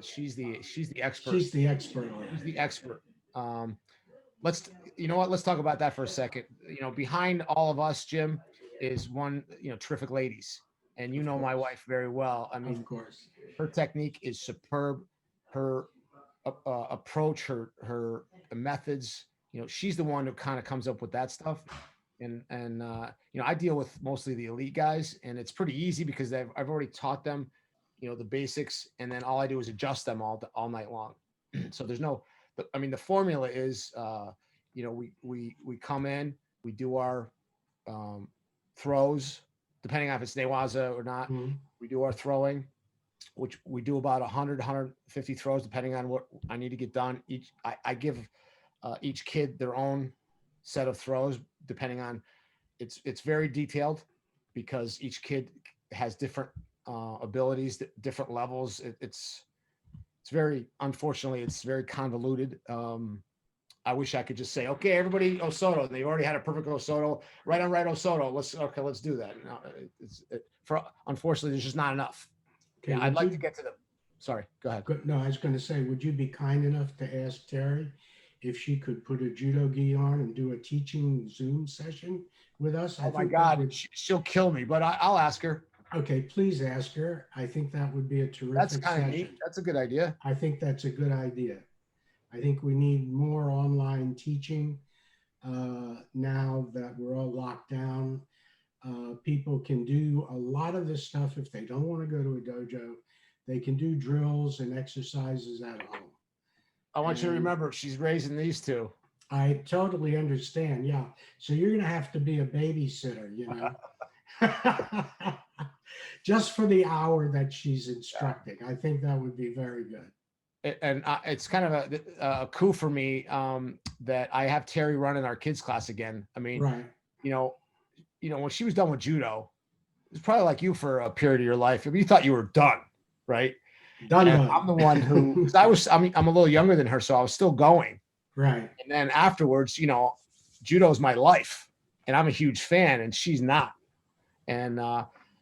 C: She's the expert.
B: She's the expert on
C: She's
B: it.
C: the expert. Let's talk about that for a second. Behind all of us, Jim, is one terrific ladies, and you know my wife very well. I mean,
B: Of course.
C: her technique is superb. Her approach, her methods. She's the one who kind of comes up with that stuff. And I deal with mostly the elite guys, and it's pretty easy because I've already taught them, the basics, and then all I do is adjust them all night long. So there's no, the formula is, we come in, we do our throws, depending on if it's newaza or not.
B: Mhm.
C: We do our throwing, which we do about 100, 150 throws, depending on what I need to get done. I give each kid their own set of throws, depending on it's very detailed because each kid has different abilities, different levels. It's very, unfortunately, it's very convoluted. I wish I could just say, okay, everybody Osoto, and they've already had a perfect Osoto, right on right Osoto. Let's do that. No, unfortunately, there's just not enough.
B: Okay,
C: Yeah, I'd
B: would
C: like
B: you-
C: to get to the. Sorry, go ahead.
B: No, I was going to say, would you be kind enough to ask Terry if she could put a judo gi on and do a teaching Zoom session with us?
C: Oh my
B: think that
C: God,
B: would-
C: she'll kill me, but I'll ask her.
B: Okay, please ask her. I think that would be a
C: That's
B: terrific
C: kind of
B: session.
C: neat. That's a good idea.
B: I think that's a good idea. I think we need more online teaching now that we're all locked down. People can do a lot of this stuff if they don't want to go to a dojo. They can do drills and exercises at home.
C: I want you to remember, she's raising these two.
B: I totally understand. Yeah. So you're going to have to be a babysitter, just for the hour that she's instructing. I think that would be very good.
C: And it's kind of a coup for me that I have Terry running our kids class again. I mean,
B: Right.
C: When she was done with judo, it was probably like you for a period of your life. I mean, you thought you were done, right?
B: Done.
C: And I'm the one who, because I'm a little younger than her, so I was still going.
B: Right.
C: And then afterwards, judo is my life, and I'm a huge fan, and she's not. And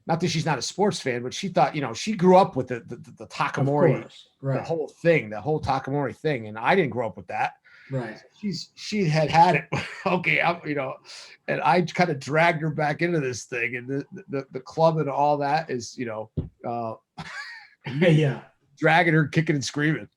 C: not that she's not a sports fan, but she thought, she grew up with the
B: Of
C: Takamori,
B: course. Right.
C: the whole Takamori thing. And I didn't grow up with that.
B: Right.
C: She had it. Okay. And I kind of dragged her back into this thing, and the club and all that is,
B: Yeah.
C: dragging her, kicking and screaming.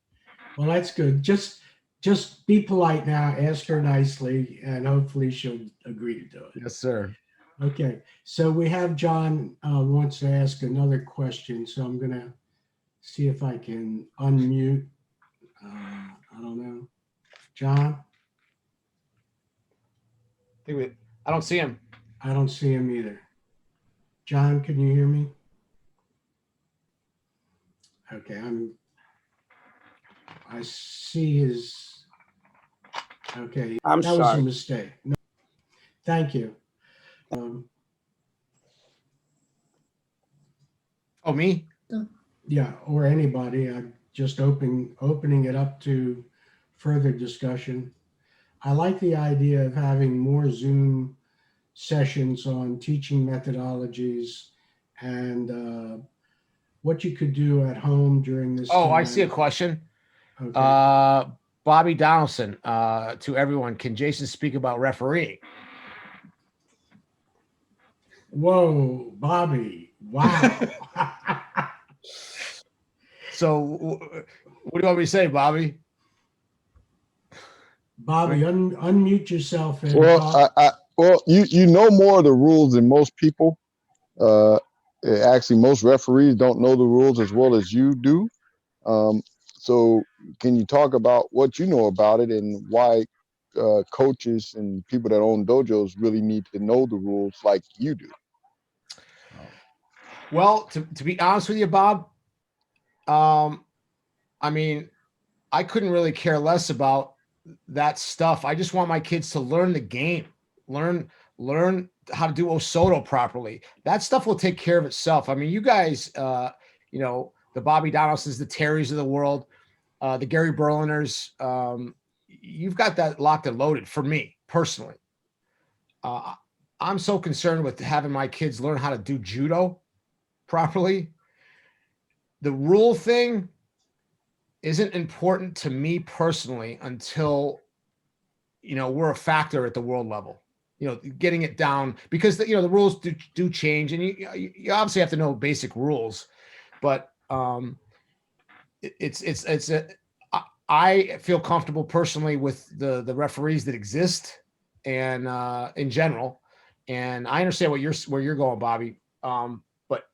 B: Well, that's good. Just be polite now. Ask her nicely, and hopefully she'll agree to do it.
C: Yes, sir.
B: Okay. So we have John wants to ask another question. So I'm gonna see if I can unmute. I don't know. John,
C: I don't see him.
B: I don't see him either. John, can you hear me? Okay, I see his. Okay,
E: I'm
B: that was a
E: sorry.
B: mistake. No, thank you.
C: Oh, me?
B: Yeah, or anybody. I'm just opening it up to further discussion. I like the idea of having more Zoom sessions on teaching methodologies and what you could do at home during this
C: Oh,
B: time.
C: I see a question.
B: Okay.
C: Bobby Donaldson, to everyone, can Jason speak about refereeing?
B: Whoa, Bobby. Wow.
C: So what do you want me to say, Bobby?
B: Bobby, unmute yourself and
F: Well,
B: talk.
F: well, you know more of the rules than most people. Actually, most referees don't know the rules as well as you do. So, can you talk about what you know about it and why coaches and people that own dojos really need to know the rules like you do?
C: Well, to be honest with you, Bob, I mean, I couldn't really care less about that stuff. I just want my kids to learn the game, learn how to do Osoto properly. That stuff will take care of itself. I mean, you guys, the Bobby Donaldsons, the Terrys of the world, the Gary Berliners, you've got that locked and loaded for me personally. I'm so concerned with having my kids learn how to do judo properly. The rule thing isn't important to me personally until we're a factor at the world level. Getting it down, because the rules do change, and you obviously have to know basic rules, but I feel comfortable personally with the referees that exist, and in general, and I understand where you're going, Bobby. But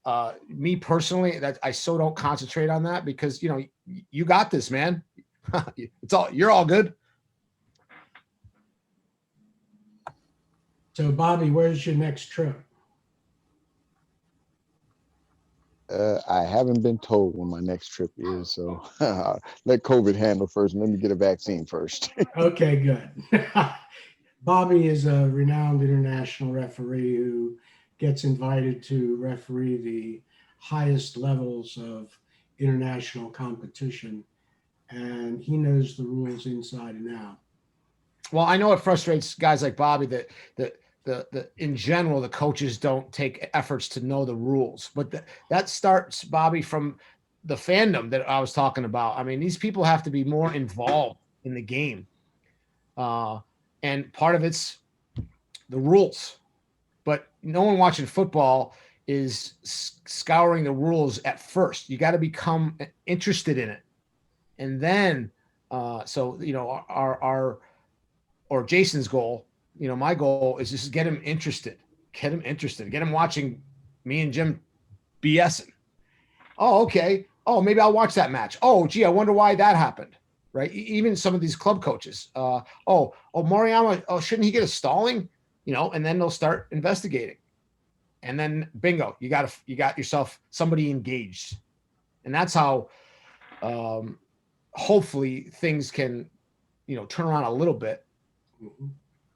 C: me personally, that I so don't concentrate on that, because you got this, man. You're all good.
B: So, Bobby, where's your next trip?
F: I haven't been told when my next trip is, so let COVID handle first, and let me get a vaccine first.
B: Okay, good. Bobby is a renowned international referee who gets invited to referee the highest levels of international competition, and he knows the rules inside and out.
C: Well, I know it frustrates guys like Bobby that in general, the coaches don't take efforts to know the rules, but that starts, Bobby, from the fandom that I was talking about. I mean, these people have to be more involved in the game. And part of it's the rules, but no one watching football is scouring the rules at first. You got to become interested in it. And then, our or Jason's goal, my goal is just get him interested, get him watching me and Jim BSing. Oh, okay. Oh, maybe I'll watch that match. Oh, gee, I wonder why that happened. Right. Even some of these club coaches. Moriyama, shouldn't he get a stalling? And then they'll start investigating. And then bingo, you got yourself somebody engaged. And that's how hopefully things can, turn around a little bit. Mm-hmm.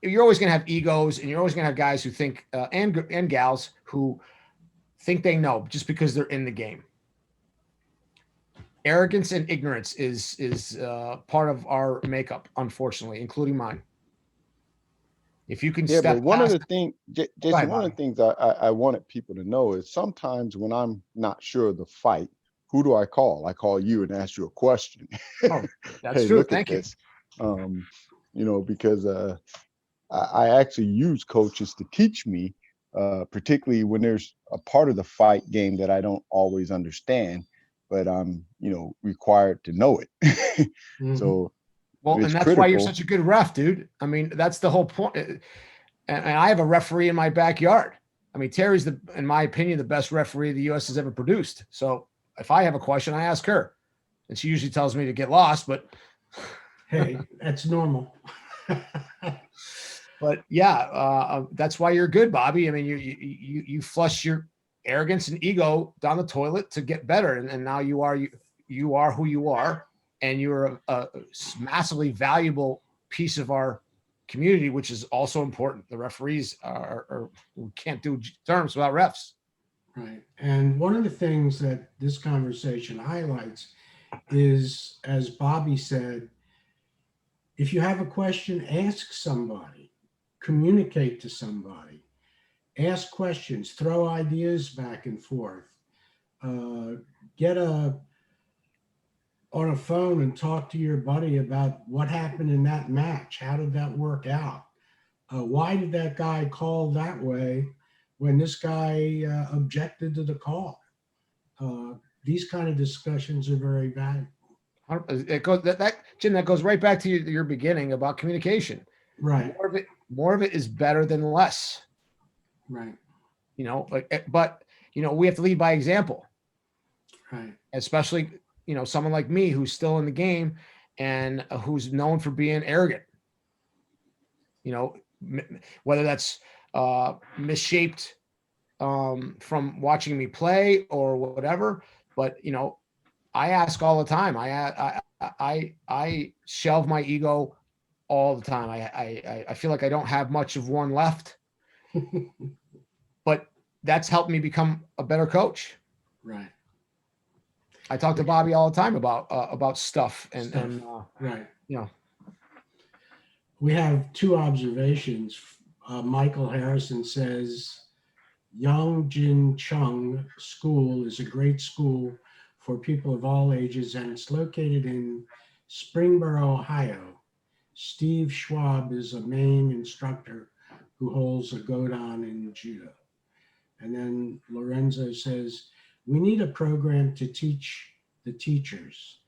C: You're always going to have egos, and you're always going to have guys who think and gals who think they know just because they're in the game. Arrogance and ignorance is part of our makeup, unfortunately, including mine. If you can
F: Yeah,
C: step
F: but one of
C: past,
F: the things,
C: go
F: Jason,
C: ahead,
F: one of
C: Bobby.
F: the things I wanted people to know is sometimes when I'm not sure of the fight, who do I call? I call you and ask you a question.
C: Oh, that's
F: Hey,
C: true.
F: look at
C: Thank you.
F: this. Because I actually use coaches to teach me, particularly when there's a part of the fight game that I don't always understand, but I'm, required to know it.
B: Mhm.
F: So
C: Well,
F: it's
C: and that's why you're
F: critical.
C: such a good ref, dude. I mean, that's the whole point. And I have a referee in my backyard. I mean, Terry's in my opinion, the best referee the U.S. has ever produced. So if I have a question, I ask her, and she usually tells me to get lost.
B: Hey, that's normal.
C: But yeah, that's why you're good, Bobby. I mean, you flush your arrogance and ego down the toilet to get better, and now you are who you are, and you're a massively valuable piece of our community, which is also important. The referees are we can't do terms without refs.
B: Right. And one of the things that this conversation highlights is, as Bobby said, if you have a question, ask somebody, communicate to somebody, ask questions, throw ideas back and forth, uh, get on a phone and talk to your buddy about what happened in that match. How did that work out? Why did that guy call that way when this guy objected to the call? Uh, these kind of discussions are very valuable.
C: It goes that Jim. That goes right back to your beginning about communication.
B: Right,
C: More of it is better than less.
B: right,
C: But we have to lead by example,
B: right.
C: especially someone like me who's still in the game and who's known for being arrogant. Whether that's misshaped from watching me play or whatever. But I ask all the time. I shelve my ego all the time. I feel like I don't have much of one left, but that's helped me become a better coach.
B: Right.
C: I talk to Bobby all the time about stuff and
B: right.
C: you know.
B: We have two observations. Michael Harrison says, Yang Jin Chung School is a great school for people of all ages, and it's located in Springboro, Ohio. Steve Schwab is a main instructor who holds a Godan in Judo. And then Lorenzo says, we need a program to teach the teachers.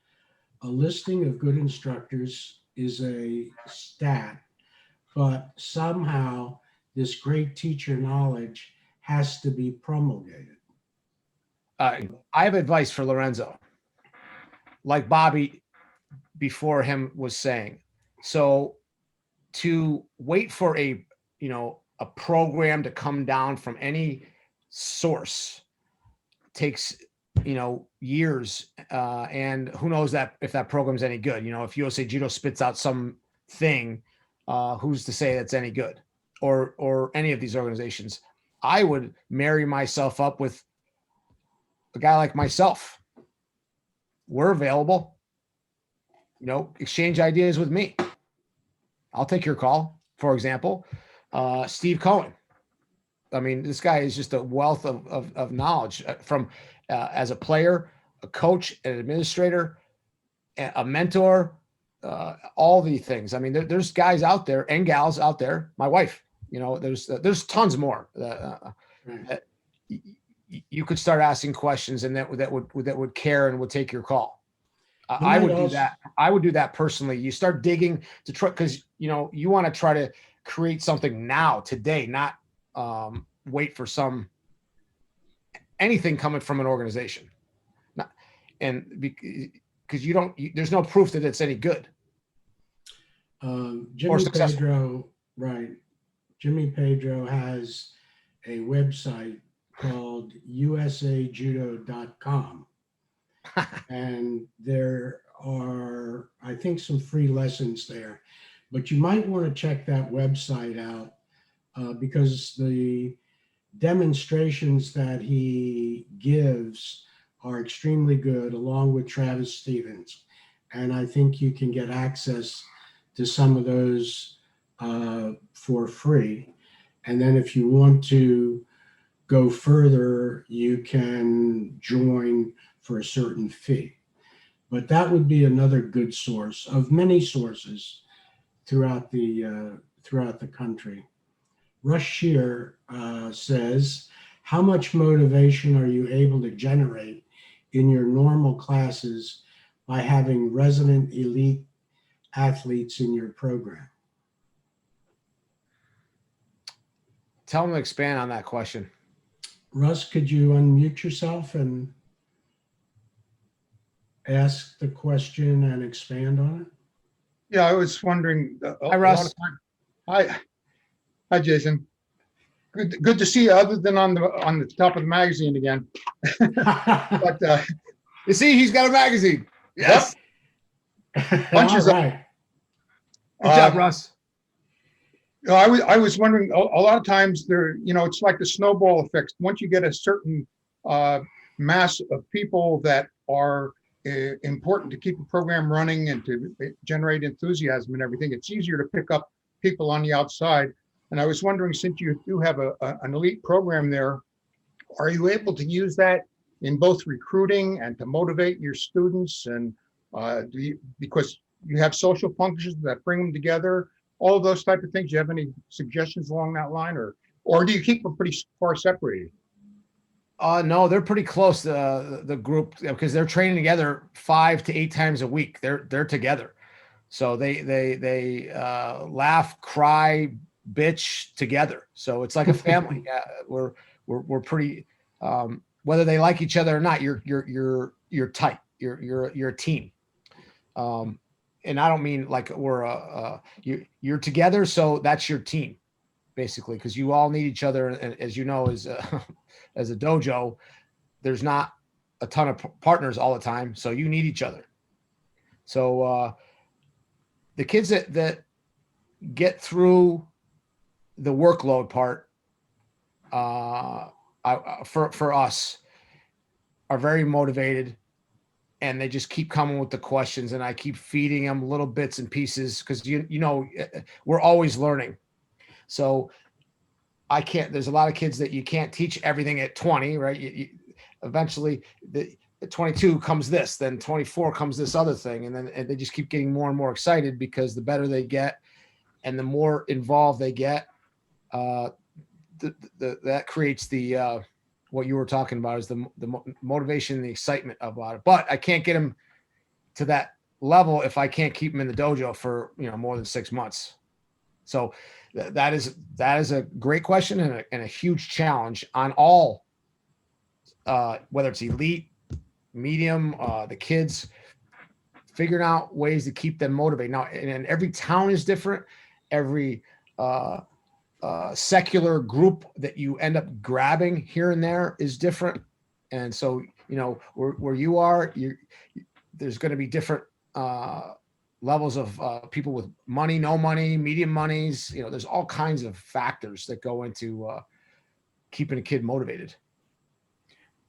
B: A listing of good instructors is a stat, but somehow this great teacher knowledge has to be promulgated.
C: I have advice for Lorenzo, like Bobby before him was saying. So to wait for a program to come down from any source takes years, and who knows that if that program's any good. If USA Judo spits out some thing, who's to say that's any good, or any of these organizations. I would marry myself up with a guy like myself. We're available. Exchange ideas with me. I'll take your call. For example, Steve Cohen. I mean, this guy is just a wealth of knowledge from as a player, a coach, an administrator, a mentor, all these things. I mean, there's guys out there and gals out there. My wife, there's tons more. That you could start asking questions, and that would care and would take your call. I would do that. I would do that personally. You start digging to try, because you want to try to create something now, today, not wait for anything coming from an organization. And because there's no proof that it's any good.
B: Jimmy Pedro, right? Jimmy Pedro has a website called usajudo.com. And there are, I think, some free lessons there. But you might want to check that website out because the demonstrations that he gives are extremely good, along with Travis Stevens. And I think you can get access to some of those for free. And then if you want to go further, you can join for a certain fee. But that would be another good source of many sources throughout the country. Russ Shear says, how much motivation are you able to generate in your normal classes by having resident elite athletes in your program?
C: Tell them to expand on that question.
B: Russ, could you unmute yourself and ask the question and expand on it?
G: Yeah, I was wondering.
C: Hi, Russ.
G: Hi, Jason. Good to see you. Other than on the top of the magazine again. But
C: You see, he's got a magazine. Yes.
G: Punches
B: All right.
C: Good job, Russ.
G: I was wondering. A lot of times there, it's like the snowball effect. Once you get a certain mass of people that are important to keep a program running and to generate enthusiasm and everything, it's easier to pick up people on the outside. And I was wondering, since you do have an elite program there, are you able to use that in both recruiting and to motivate your students? And because you have social functions that bring them together, all of those type of things, do you have any suggestions along that line, or do you keep them pretty far separated?
C: No, they're pretty close. The group, because they're training together 5 to 8 times a week. They're together, so they laugh, cry, bitch together. So it's like a family. We're pretty. Whether they like each other or not, you're tight. You're a team. And I don't mean like you're together, so that's your team, basically, because you all need each other. And as you know, as a dojo, there's not a ton of partners all the time, so you need each other. So the kids that get through the workload part for us are very motivated, and they just keep coming with the questions, and I keep feeding them little bits and pieces because we're always learning. So there's a lot of kids that you can't teach everything at 20, right? Eventually the 22 comes this, then 24 comes this other thing. And they just keep getting more and more excited because the better they get and the more involved they get, that creates the, what you were talking about is the motivation and the excitement about it. But I can't get them to that level if I can't keep them in the dojo for, more than 6 months. So that is a great question and a huge challenge on all, whether it's elite, medium, the kids, figuring out ways to keep them motivated. Now, and every town is different. Every secular group that you end up grabbing here and there is different. And so, where you are, there's going to be different levels of people with money, no money, medium monies. There's all kinds of factors that go into keeping a kid motivated.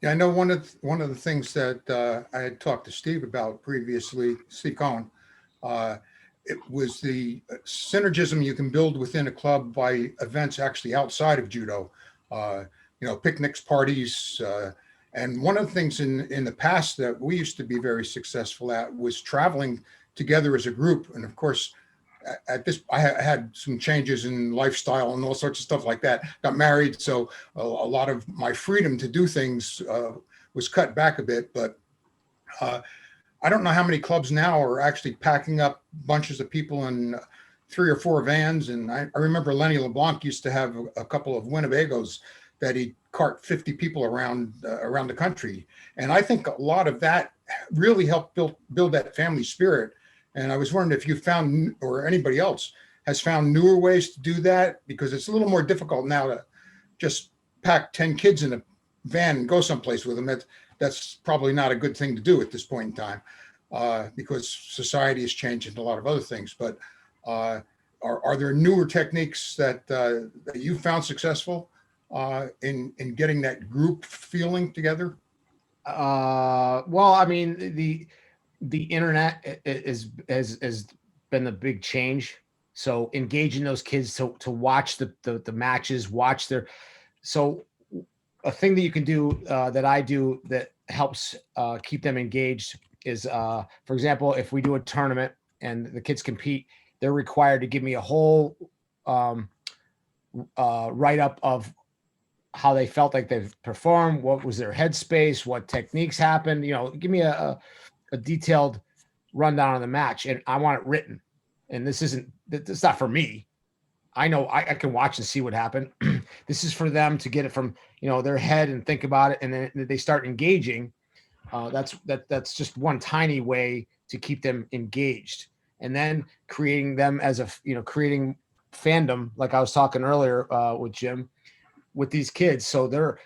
G: Yeah, I know one of the things that I had talked to Steve about previously, Steve Cohen, it was the synergism you can build within a club by events actually outside of judo, picnics, parties. And one of the things in the past that we used to be very successful at was traveling together as a group. And of course, I had some changes in lifestyle and all sorts of stuff like that. Got married, so a lot of my freedom to do things was cut back a bit. But I don't know how many clubs now are actually packing up bunches of people in 3 or 4 vans. And I remember Lenny LeBlanc used to have a couple of Winnebagos that he'd cart 50 people around the country. And I think a lot of that really helped build that family spirit. And I was wondering if you found, or anybody else has found, newer ways to do that, because it's a little more difficult now to just pack 10 kids in a van and go someplace with them. That's probably not a good thing to do at this point in time, because society has changed and a lot of other things. But are there newer techniques that you found successful in getting that group feeling together?
C: Well, I mean, the internet has been the big change. So engaging those kids to watch the matches, watch their. So a thing that you can do that I do that helps keep them engaged is, for example, if we do a tournament and the kids compete, they're required to give me a whole write-up of how they felt like they've performed, what was their headspace, what techniques happened. Give me a detailed rundown of the match, and I want it written. And this not for me. I know I can watch and see what happened. This is for them to get it from their head and think about it, and then they start engaging. That's just one tiny way to keep them engaged, and then creating them as creating fandom, like I was talking earlier with Jim, with these kids. So they're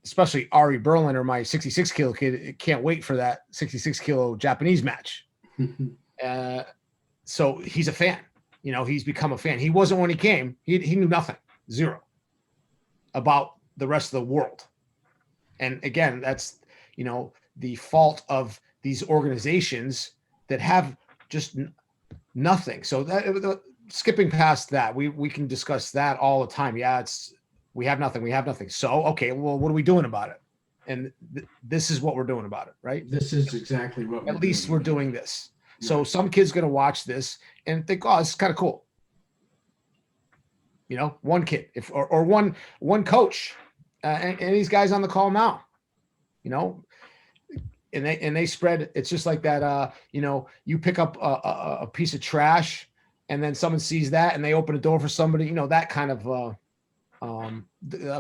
C: especially Ari Berlin, or my 66 kilo kid, can't wait for that 66 kilo Japanese match. So he's a fan. He's become a fan. He wasn't when he came. He knew nothing, zero, about the rest of the world. And again, that's the fault of these organizations that have just nothing. So that skipping past that, we can discuss that all the time. Yeah, we have nothing. We have nothing. So okay, well, what are we doing about it? And this is what we're doing about it, right?
B: This is exactly what
C: At least we're doing this. So
B: Right.
C: some kid's going to watch this and think, oh, this is kind of cool. One kid, or one coach, and these guys on the call now, and they spread. It's just like that. You pick up a piece of trash, and then someone sees that, and they open a door for somebody. That kind of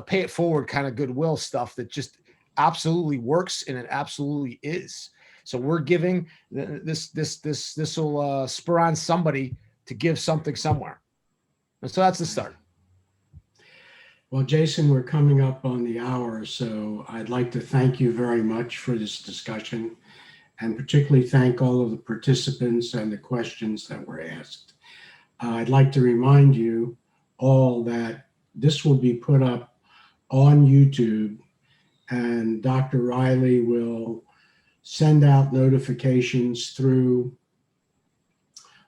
C: pay it forward kind of goodwill stuff that just absolutely works, and it absolutely is. So we're giving this will spur on somebody to give something somewhere. And so that's the start.
B: Well, Jason, we're coming up on the hour, so I'd like to thank you very much for this discussion, and particularly thank all of the participants and the questions that were asked. I'd like to remind you all that this will be put up on YouTube, and Dr. Riley will send out notifications through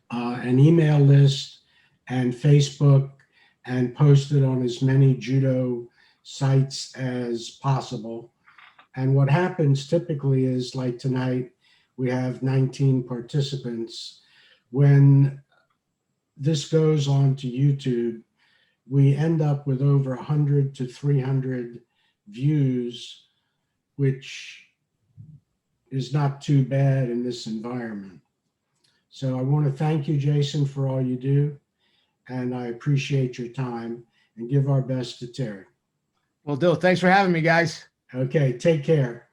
B: an email list and Facebook, and post it on as many judo sites as possible. And what happens typically is, like tonight, we have 19 participants. When this goes on to YouTube, we end up with over 100 to 300 views, which is not too bad in this environment. So I want to thank you, Jason, for all you do. And I appreciate your time, and give our best to Terry.
C: Will do. Thanks for having me, guys.
B: Okay, take care.